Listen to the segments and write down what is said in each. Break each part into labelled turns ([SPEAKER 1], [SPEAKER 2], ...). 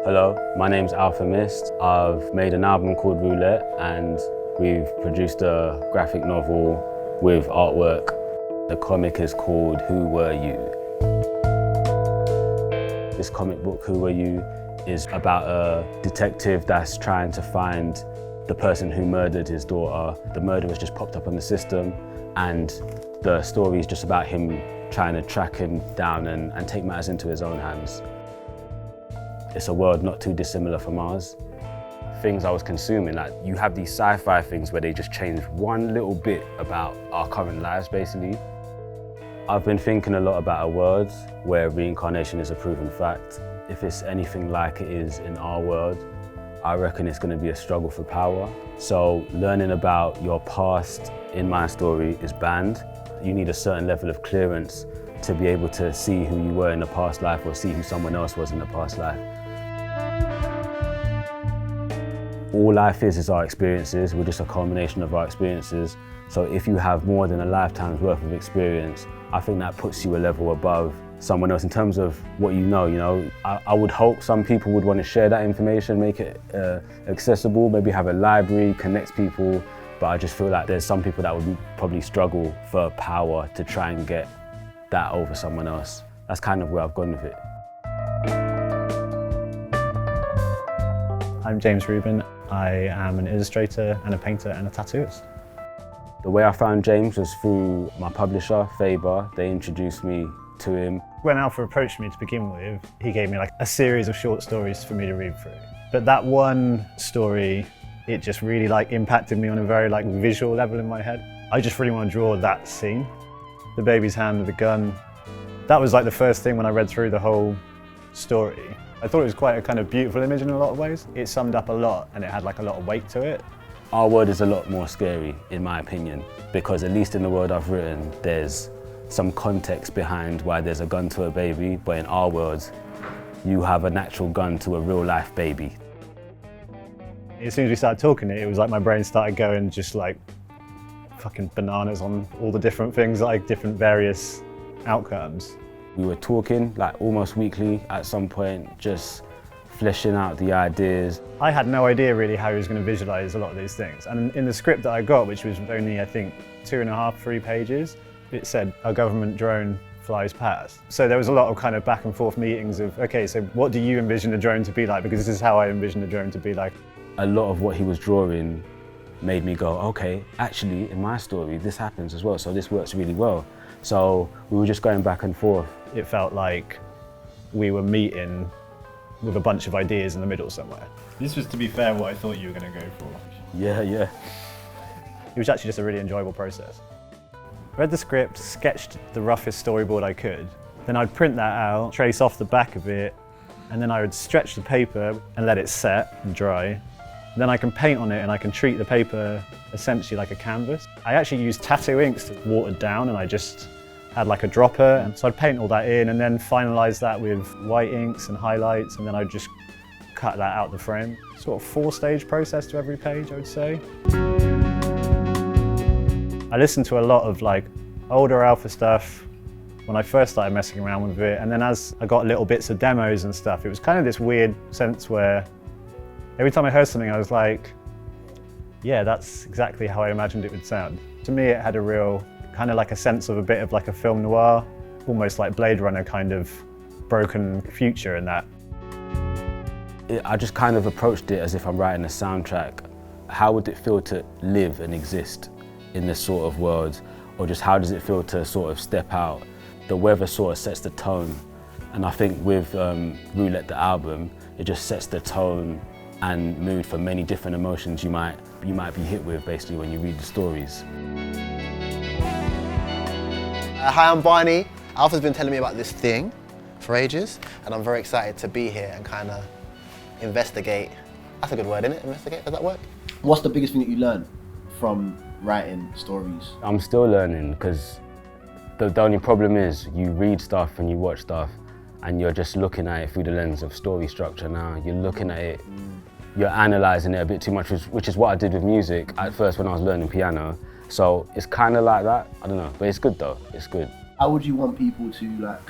[SPEAKER 1] Hello, my name's Alfa Mist. I've made an album called Roulette and we've produced a graphic novel with artwork. The comic is called Who Were You? This comic book, Who Were You, is about a detective that's trying to find the person who murdered his daughter. The murder has just popped up on the system and the story is just about him trying to track him down and take matters into his own hands. It's a world not too dissimilar from ours. Things I was consuming, like you have these sci-fi things where they just change one little bit about our current lives, basically. I've been thinking a lot about a world where reincarnation is a proven fact. If it's anything like it is in our world, I reckon it's going to be a struggle for power. So learning about your past in my story is banned. You need a certain level of clearance to be able to see who you were in the past life or see who someone else was in the past life. All life is our experiences. We're just a culmination of our experiences. So if you have more than a lifetime's worth of experience, I think that puts you a level above someone else in terms of what you know. I would hope some people would want to share that information, make it accessible, maybe have a library, connect people, but I just feel like there's some people that would probably struggle for power to try and get that over someone else. That's kind of where I've gone with it.
[SPEAKER 2] I'm James Rueben. I am an illustrator and a painter and a tattooist.
[SPEAKER 1] The way I found James was through my publisher, Faber. They introduced me to him.
[SPEAKER 2] When Alfa approached me to begin with, he gave me like a series of short stories for me to read through. But that one story, it just really impacted me on a very visual level in my head. I just really want to draw that scene. The baby's hand with the gun. That was the first thing when I read through the whole story. I thought it was quite a kind of beautiful image in a lot of ways. It summed up a lot and it had a lot of weight to it.
[SPEAKER 1] Our world is a lot more scary, in my opinion, because at least in the world I've written, there's some context behind why there's a gun to a baby, but in our world, you have an actual gun to a real life baby.
[SPEAKER 2] As soon as we started talking, it was like my brain started going just fucking bananas on all the different things, different various outcomes.
[SPEAKER 1] We were talking almost weekly at some point, just fleshing out the ideas.
[SPEAKER 2] I had no idea really how he was going to visualize a lot of these things. And in the script that I got, which was only I think 2.5, 3 pages, it said a government drone flies past. So there was a lot of kind of back and forth meetings of, okay, so what do you envision a drone to be like? Because this is how I envision a drone to be like.
[SPEAKER 1] A lot of what he was drawing made me go, okay, actually in my story this happens as well, so this works really well. So we were just going back and forth.
[SPEAKER 2] It felt like we were meeting with a bunch of ideas in the middle somewhere.
[SPEAKER 3] This was, to be fair, what I thought you were going to go for.
[SPEAKER 1] Yeah.
[SPEAKER 2] It was actually just a really enjoyable process. Read the script, sketched the roughest storyboard I could, then I'd print that out, trace off the back of it, and then I would stretch the paper and let it set and dry. Then I can paint on it and I can treat the paper essentially like a canvas. I actually used tattoo inks to water down, and I just had a dropper, and so I'd paint all that in and then finalise that with white inks and highlights, and then I'd just cut that out the frame. Sort of 4-stage process to every page, I would say. I listened to a lot of older Alfa stuff when I first started messing around with it, and then as I got little bits of demos and stuff, it was kind of this weird sense where every time I heard something I was like, yeah, that's exactly how I imagined it would sound. To me it had a real kind of a sense of a bit of a film noir, almost like Blade Runner kind of broken future in that.
[SPEAKER 1] I just kind of approached it as if I'm writing a soundtrack. How would it feel to live and exist in this sort of world? Or just how does it feel to sort of step out? The weather sort of sets the tone. And I think with Roulette the album, it just sets the tone and mood for many different emotions you might be hit with basically when you read the stories.
[SPEAKER 4] Hi, I'm Barney. Alfa's been telling me about this thing for ages, and I'm very excited to be here and kind of investigate. That's a good word, isn't it? Investigate, does that work?
[SPEAKER 5] What's the biggest thing that you learned from writing stories?
[SPEAKER 1] I'm still learning, because the only problem is you read stuff and you watch stuff and you're just looking at it through the lens of story structure now. You're looking at it, you're analysing it a bit too much, which is what I did with music at first when I was learning piano. So it's kind of like that, I don't know, but it's good though, it's good.
[SPEAKER 5] How would you want people to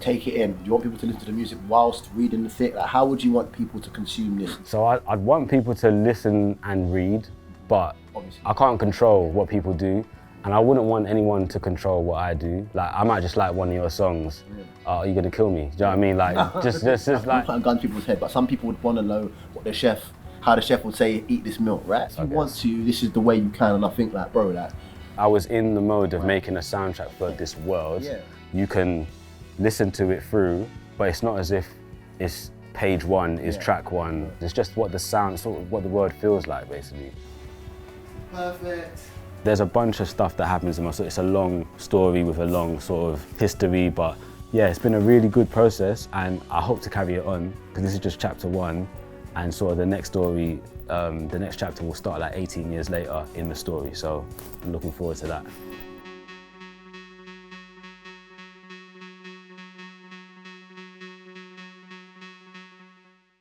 [SPEAKER 5] take it in? Do you want people to listen to the music whilst reading the thing? Like, how would you want people to consume this?
[SPEAKER 1] So I'd want people to listen and read, but
[SPEAKER 5] Obviously.
[SPEAKER 1] I can't control what people do, and I wouldn't want anyone to control what I do. Like, I might just like one of your songs. Are you gonna kill me? Do you know what I mean? Like, just
[SPEAKER 5] I'm
[SPEAKER 1] like.
[SPEAKER 5] putting gun to people's head, but some people would want to know what how the chef would say, eat this meal, right? If you want to, this is the way you can, and I think like, bro, like.
[SPEAKER 1] I was in the mode of making a soundtrack for this world.
[SPEAKER 5] Yeah.
[SPEAKER 1] You can listen to it through, but it's not as if it's page one is track one. It's just what the sound, sort of what the word feels like, basically.
[SPEAKER 4] Perfect.
[SPEAKER 1] There's a bunch of stuff that happens in my story. It's a long story with a long sort of history, but yeah, it's been a really good process, and I hope to carry it on, because this is just chapter one, and sort of the next story, the next chapter will start like 18 years later in the story, so I'm looking forward to that.